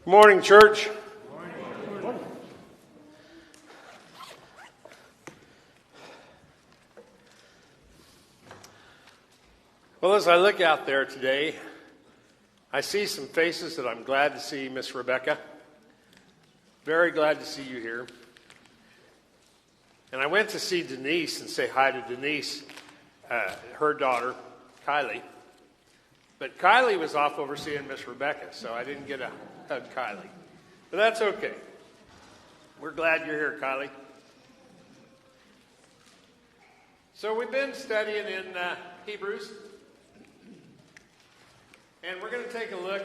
Good morning, church. Good morning. Well, as I look out there today, I see some faces that I'm glad to see. Miss Rebecca, very glad to see you here. And I went to see Denise and say hi to Denise, her daughter, Kylie. But Kylie was off overseeing Miss Rebecca, so I didn't get to hug Kylie. But that's okay. We're glad you're here, Kylie. So we've been studying in Hebrews. And we're going to take a look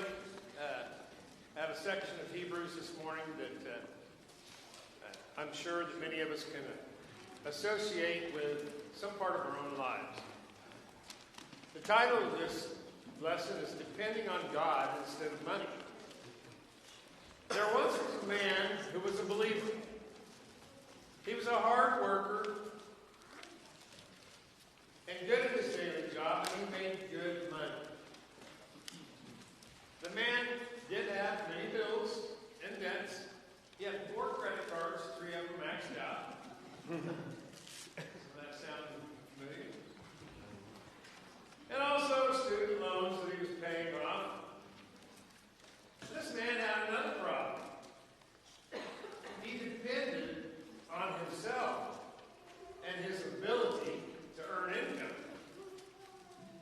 at a section of Hebrews this morning that I'm sure that many of us can associate with some part of our own lives. The title of this lesson is Depending on God Instead of Money. There once was a man who was a believer. He was a hard worker and good at his daily job, and he made good money. The man did have many bills and debts. He had 4 credit cards, 3 of them maxed out. Does that sound familiar? And also student loans that he was paying off. This man had another problem. He depended on himself and his ability to earn income,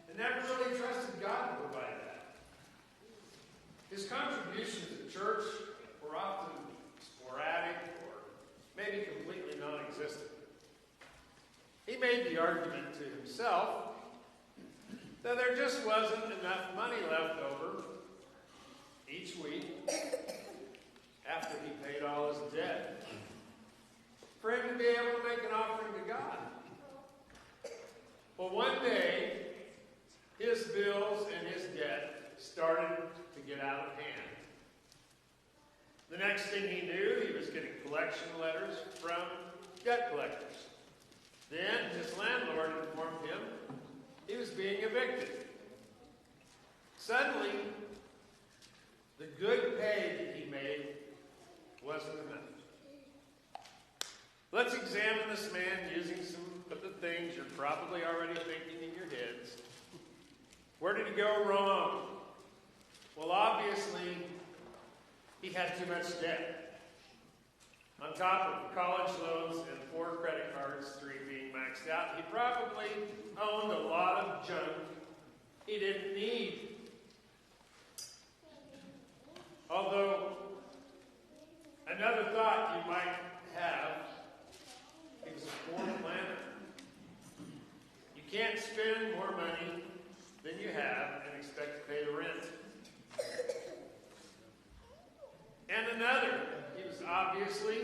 and never really trusted God to provide that. His contributions at church were often sporadic or maybe completely non-existent. He made the argument to himself that there just wasn't enough money left over each week after he paid all his debt for him to be able to make an offering to God. Well, one day, his bills and his debt started to get out of hand. The next thing he knew, he was getting collection letters from debt collectors. Then his landlord informed him he was being evicted. Suddenly, the good pay that he made wasn't enough. Let's examine this man using some of the things you're probably already thinking in your heads. Where did he go wrong? Well, obviously, he had too much debt. On top of college loans and 4 credit cards, 3 being maxed out, he probably owned a lot of junk he didn't need. Although, another thought you might have, he was a poor planner. You can't spend more money than you have and expect to pay the rent. And another, he was obviously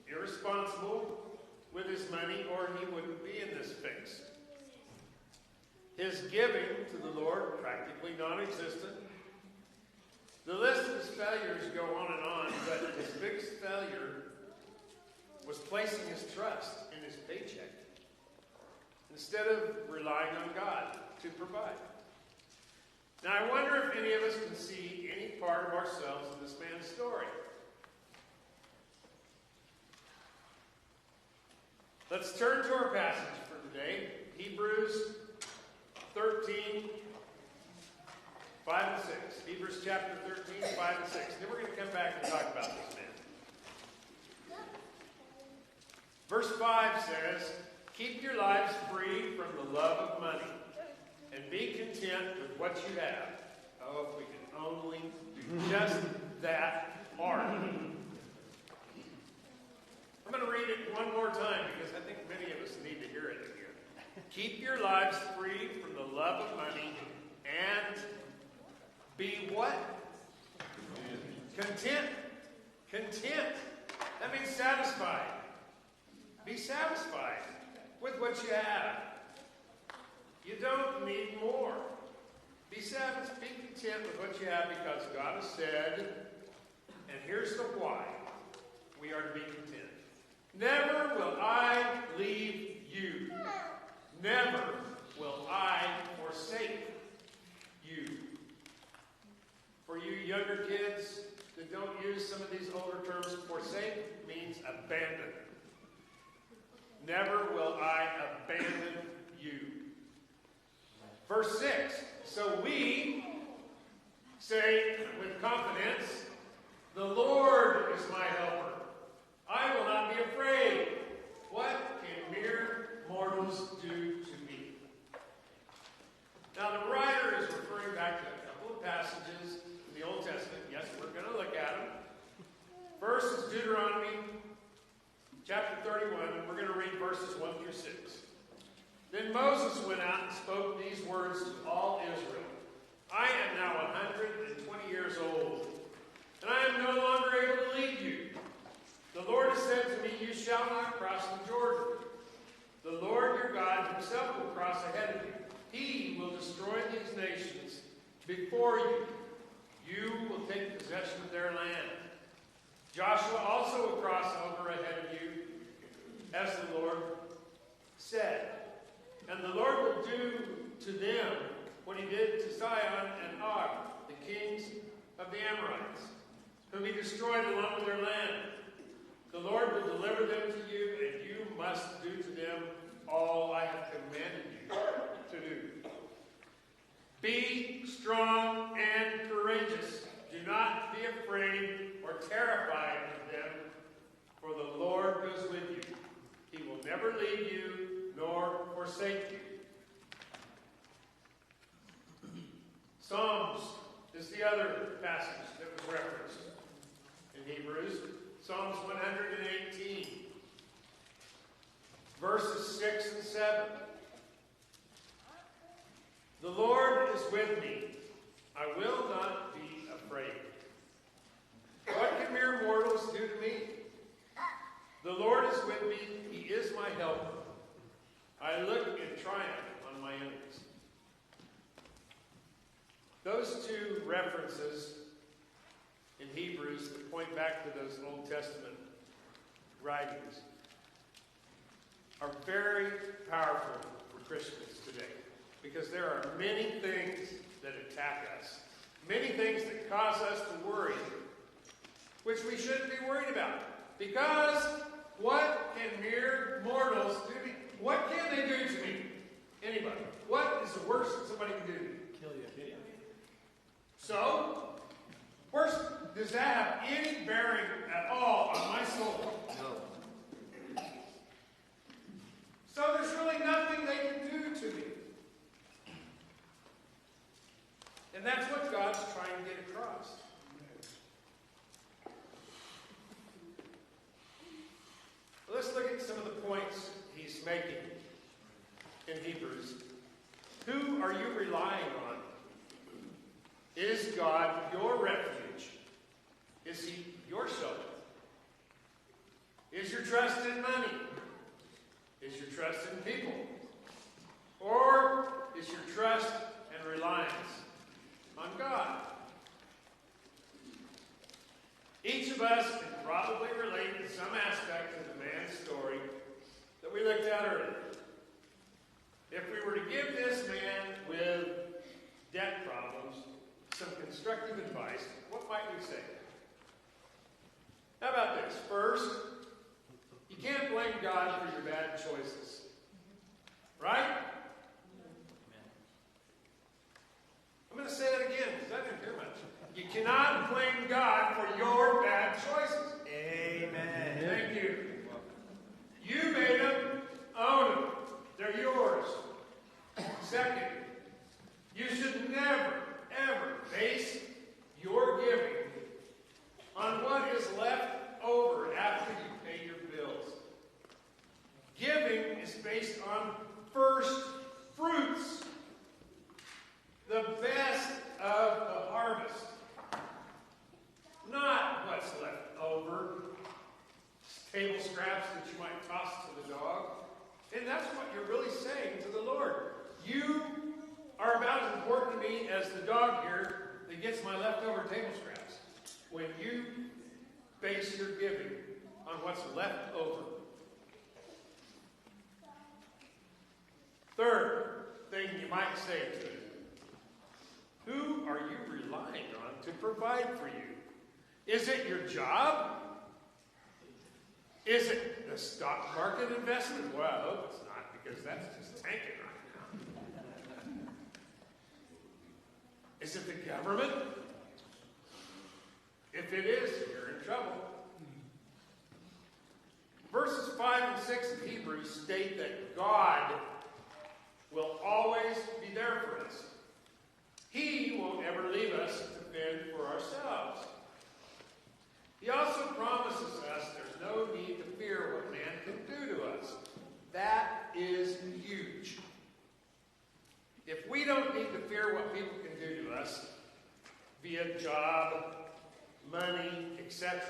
irresponsible with his money, or he wouldn't be in this fix. His giving to the Lord, practically non-existent. The list of his failures go on, but his biggest failure was placing his trust in his paycheck instead of relying on God to provide. Now, I wonder if any of us can see any part of ourselves in this man's story. Let's turn to our passage for today, Hebrews 13, 5 and 6. Hebrews chapter 13, 5 and 6. Then we're going to come back and talk about this man. Verse 5 says, "Keep your lives free from the love of money, and be content with what you have." Oh, if we can only do just that part. I'm going to read it one more time because I think many of us need to hear it again. Keep your lives free from the love of money and be what? Content. Content. That means satisfied. Be satisfied with what you have. You don't need more. Be satisfied, be content with what you have because God has said, and here's the why we are to be content. Never will I leave you. Never will I forsake you. For you younger kids, that don't use some of these older terms, forsake means abandon. Never will I abandon you. Verse 6, so we say with confidence, the Lord is my helper. I will not be afraid. What can mere mortals do to me? Now the writer is referring back to a couple of passages in the Old Testament. Yes, we're going to look at them. First is Deuteronomy chapter 31, and we're going to read verses 1 through 6. Then Moses went out and spoke these words to all Israel. I am now 120 years old, and I am no longer able to lead you. The Lord has said to me, you shall not cross the Jordan. The Lord your God himself will cross ahead of you. He will destroy these nations before you. You will take possession of their land. Joshua also will cross over ahead of you, as the Lord said. And the Lord will do to them what he did to Sihon and Og, the kings of the Amorites, whom he destroyed along with their land. The Lord will deliver them to you, and you must do to them all I have commanded you to do. Be strong and courageous. Do not be afraid or terrified of them, for the Lord goes with you. He will never leave you nor forsake you. Psalms is the other passage that was referenced in Hebrews. Psalms 118, verses 6 and 7. The Lord is with me. I will not be afraid. What can mere mortals do to me? The Lord is with me. He is my helper. I look in triumph on my enemies. Those two references in Hebrews that point back to those Old Testament writings are very powerful for Christians today, because there are many things that attack us, many things that cause us to worry, which we shouldn't be worried about. Because what can mere mortals do to me? What can they do to me? Anybody? What is the worst that somebody can do? Kill you. So, worst, does that have any bearing at all on my soul? No. So there's really nothing they can do to me. And that's what God's trying to get across. Let's look at some of the points he's making in Hebrews. Who are you relying on? Is God your refuge? Is he your shelter? Is your trust in money? Is your trust in people? Or is your trust and reliance on God? Each of us can probably relate in some aspect to the man's story that we looked at earlier. If we were to give this man with debt problems some constructive advice, what might we say? How about this? First, you can't blame God for your bad choices. Right? I'm going to say that again because I didn't hear much. You cannot blame God for your bad choices. Amen. Thank you. You made them, own them. They're yours. Second, you should never, ever base your giving on what is left over after you pay your bills. Giving is based on first fruits, the best of the harvest, not what's left over, table scraps that you might toss to the dog. And that's what you're really saying to the Lord. You are about as important to me as the dog here that gets my leftover table scraps. When you base your giving on what's left over. Third thing you might say to it, who are you relying on to provide for you? Is it your job? Is it the stock market investment? Well, I hope it's not, because that's just tanking right now. Is it the government? If it is, you're in trouble. Verses 5 and 6 of Hebrews state that God will always be there for us. He won't ever leave us to fend for ourselves. He also promises us there's no need to fear what man can do to us. That is huge. If we don't need to fear what people can do to us, via job, money, etc.,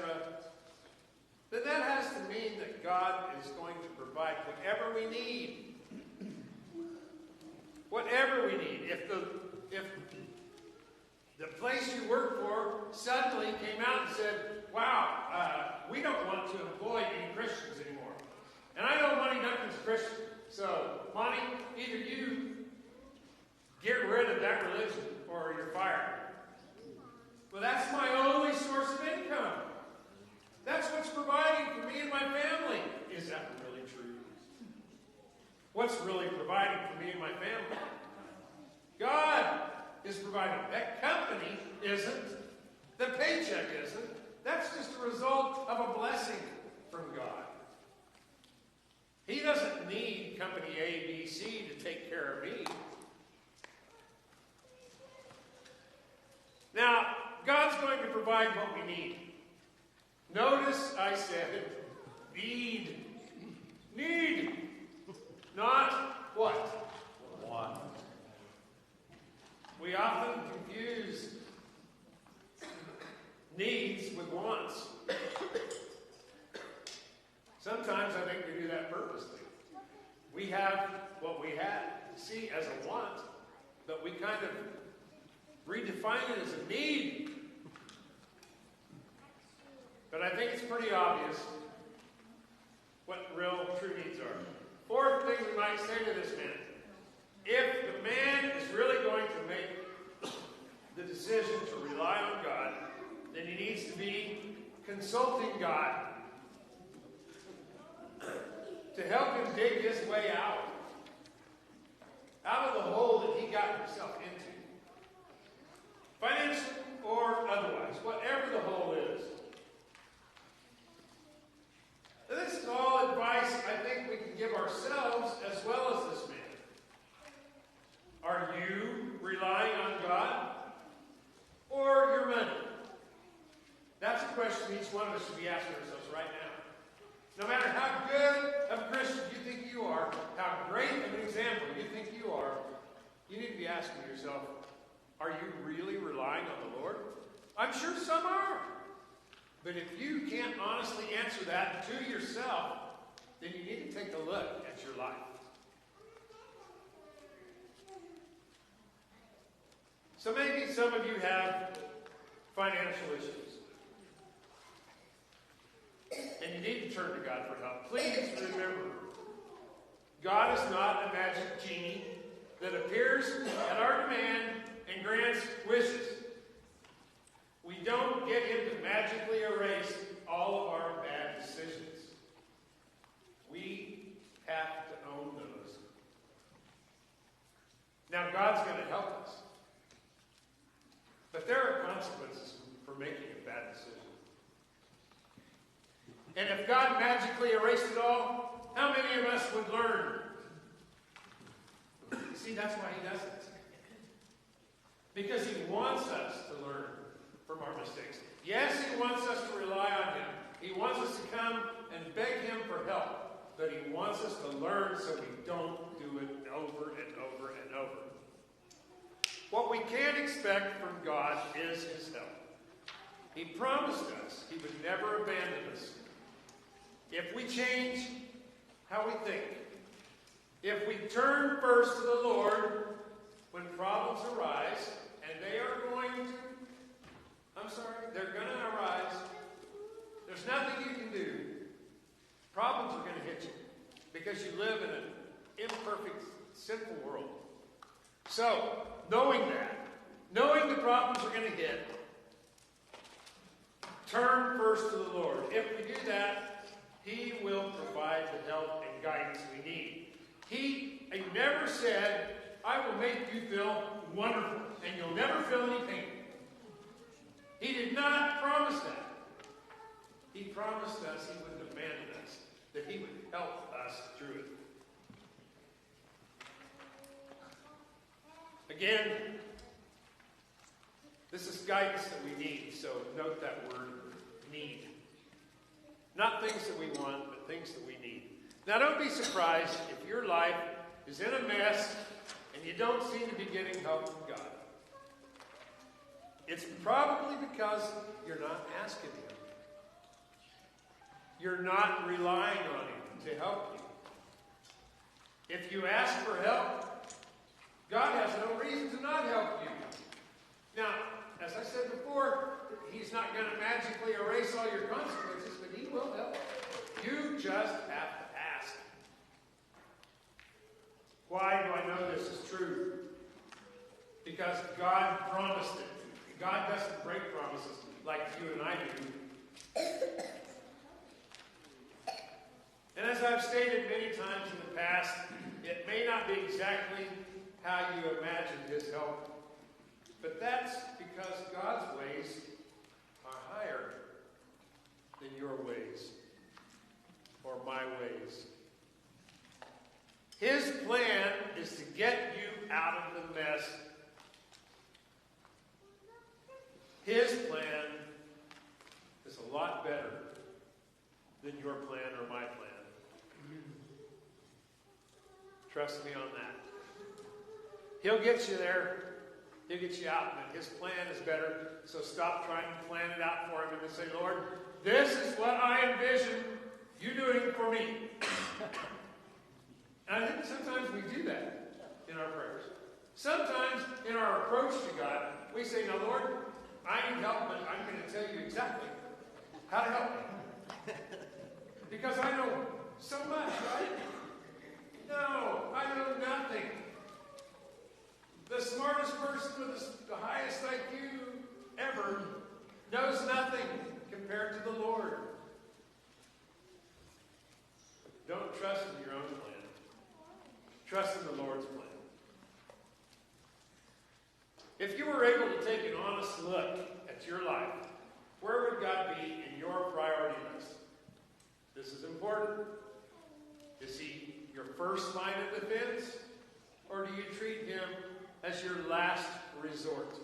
then that has to mean that God is going to provide whatever we need. Whatever we need. If the place you work for suddenly came out and said, wow, we don't want to employ any Christians anymore. And I know Monte Duncan's a Christian. So, Monte, either you get rid of that religion or you're fired. Well, that's my only source of income. That's what's providing for me and my family. Is that really true? What's really providing for me and my family? God is providing. That company isn't. The paycheck isn't. That's just a result of a blessing from God. He doesn't need company A, B, C to take care of me. Now, God's going to provide what we need. Notice I said need. Need. Not what? Want. We often confuse needs with wants. Sometimes I think we do that purposely. We have what we see as a want, but we kind of redefine it as a need. But I think it's pretty obvious what real true needs are. Fourth thing we might say to this man: if the man is really going to make the decision to rely on God, then he needs to be consulting God to help him dig his way out of the hole that he got himself into. Financial or otherwise, whatever the hole is. This is all advice I think we can give ourselves as well as this man. Are you relying on God or your money? That's a question each one of us should be asking ourselves right now. No matter how good of a Christian you think you are, how great of an example you think you are, you need to be asking yourself, are you really relying on the Lord? I'm sure some are. But if you can't honestly answer that to yourself, then you need to take a look at your life. So maybe some of you have financial issues. And you need to turn to God for help. Please remember, God is not a magic genie that appears at our demand and grants wishes. We don't get him to magically erase all of our bad decisions. We have to own those. Now, God's going to help us. But there are consequences for making a bad decision. And if God magically erased it all, how many of us would learn? See, that's why he does it. Because he wants us to learn from our mistakes. Yes, he wants us to rely on him. He wants us to come and beg him for help. But he wants us to learn so we don't do it over and over and over. What we can expect from God is his help. He promised us he would never abandon us. If we change how we think, if we turn first to the Lord when problems arise, and they are going to, they're going to arise. There's nothing you can do. Problems are going to hit you because you live in an imperfect, sinful world. So, knowing that, knowing the problems are going to hit, turn first to the Lord. If we do that, He will provide the help and guidance we need. He never said, I will make you feel wonderful and you'll never feel any pain. He did not promise that. He promised us He wouldn't abandon us, that He would help us through it. Again, this is guidance that we need, so note that word, need. Not things that we want, but things that we need. Now don't be surprised if your life is in a mess and you don't seem to be getting help from God. It's probably because you're not asking Him. You're not relying on Him to help you. If you ask for help, God has no reason to not help you. Now, as I said before, He's not going to magically erase all your consequences, but He will help. You just have to ask. Why do I know this is true? Because God promised it. God doesn't break promises like you and I do. And as I've stated many times in the past, it may not be exactly how you imagined His help, but that's because God's ways are higher than your ways or my ways. His plan is to get you out of the mess. His plan is a lot better than your plan or my plan. Trust me on that. He'll get you there. He'll get you out, but His plan is better. So stop trying to plan it out for Him and say, Lord, this is what I envision you doing for me. And I think sometimes we do that in our prayers. Sometimes in our approach to God, we say, now Lord, I need help, but I'm going to tell you exactly how to help me. Because I know so much, right? No, I know nothing. The smartest person with the highest IQ ever knows nothing compared to the Lord. Don't trust in your own plan. Trust in the Lord's plan. If you were able to take an honest look at your life, where would God be in your priority list? This is important. Is He your first line of defense? Or do you treat Him as your last resort?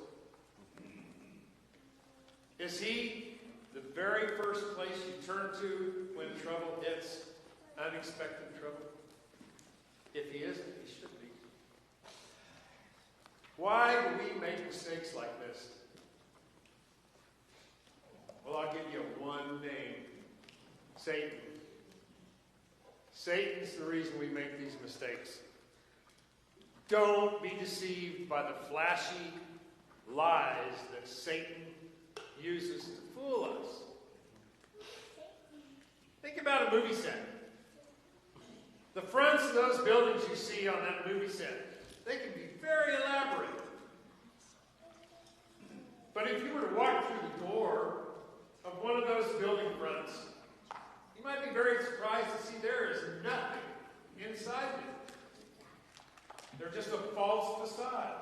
Is He the very first place you turn to when trouble hits, unexpected trouble? If He isn't, He should be. Why do we make mistakes like this? Well, I'll give you one name. Satan. Satan's the reason we make these mistakes. Don't be deceived by the flashy lies that Satan uses to fool us. Think about a movie set. The fronts of those buildings you see on that movie set, they can be very elaborate. But if you were to walk through the door of one of those building fronts, you might be very surprised to see there is nothing inside it. They're just a false facade.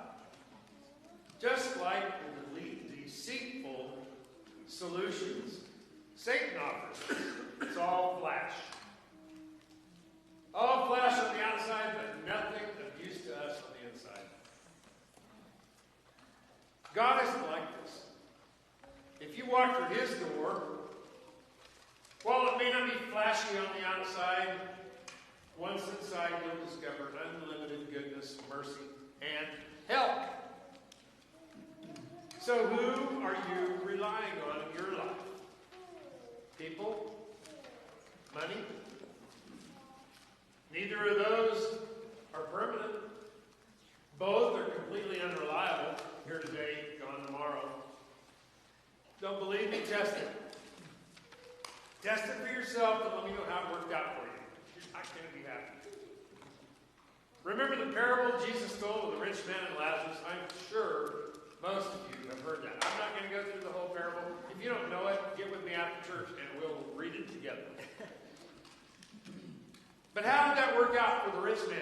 Just like the deceitful solutions Satan offers. It's all flash. All flash on the outside, but nothing of use to us on the inside. God isn't like this. If you walk through His door, while it may not be flashy on the outside, once inside you'll discover unlimited goodness, mercy, and help. So who are you relying on in your life? People? Money? Neither of those are permanent. Both are completely unreliable. Here today, gone tomorrow. Don't believe me? Test it. Test it for yourself and let me know how it worked out for you. You're not going to be happy. Remember the parable Jesus told of the rich man and Lazarus? I'm sure most of you have heard that. I'm not going to go through the whole parable. If you don't know it, get with But how did that work out for the rich man?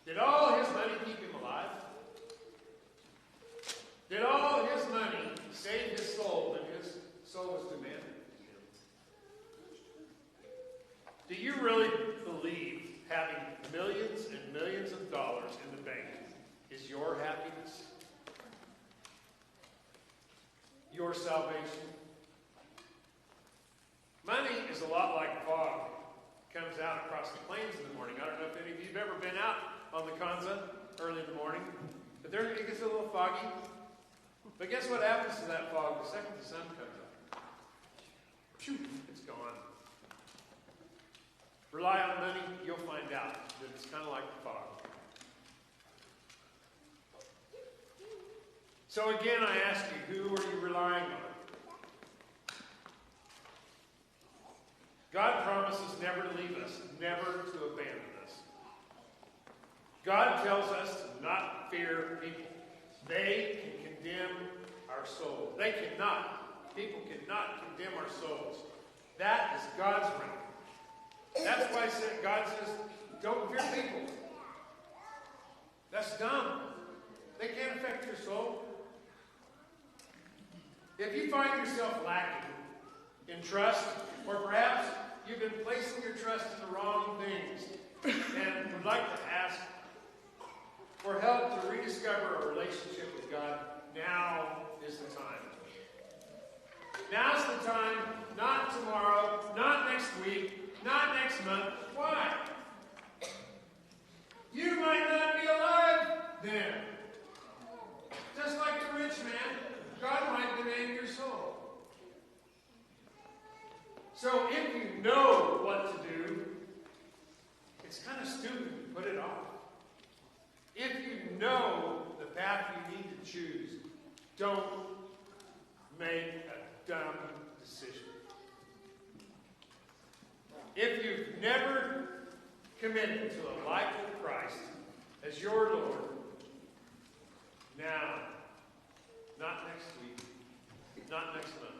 Did all his money keep him alive? Did all his money save his soul when his soul was demanded? Do you really believe having millions and millions of dollars in the bank is your happiness? Your salvation? Money is a lot like fog. It comes out across the plains in the morning. I don't know if any of you have ever been out on the Kanza early in the morning. But there it gets a little foggy. But guess what happens to that fog the second the sun comes up? Phew, it's gone. Rely on money, you'll find out that it's kind of like the fog. So again, I ask you, who are you relying on? God promises never to leave us, never to abandon us. God tells us to not fear people. They can condemn our souls. People cannot condemn our souls. That is God's realm. That's why God says, don't fear people. That's dumb. They can't affect your soul. If you find yourself lacking in trust, or perhaps you've been placing your trust in the wrong things, and would like to ask for help to rediscover a relationship with God, now is the time. Now's the time, not tomorrow, not next week, not next month. Why? You might not be alive then. Just like the rich man, God might demand your soul. So if you know what to do, it's kind of stupid to put it off. If you know the path you need to choose, don't make a dumb decision. If you've never committed to a life with Christ as your Lord, now, not next week, not next month,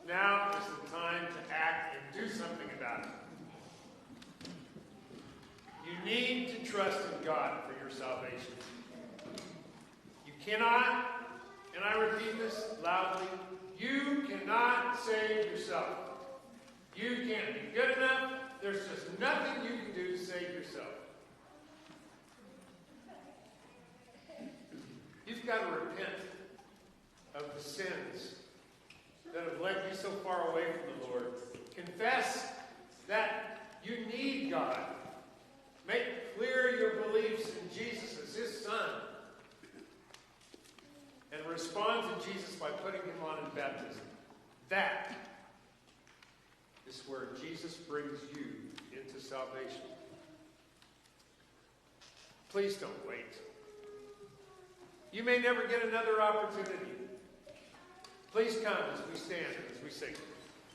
now is the time to act and do something about it. You need to trust in God for your salvation. You cannot, and I repeat this loudly, you cannot save yourself. You can't be good enough. There's just nothing you can do to save yourself. You've got to repent of the sins that have led you so far away from the Lord. Confess that you need God. Make clear your beliefs in Jesus as His Son. And respond to Jesus by putting Him on in baptism. That is where Jesus brings you into salvation. Please don't wait. You may never get another opportunity. Please come as we stand and as we sing.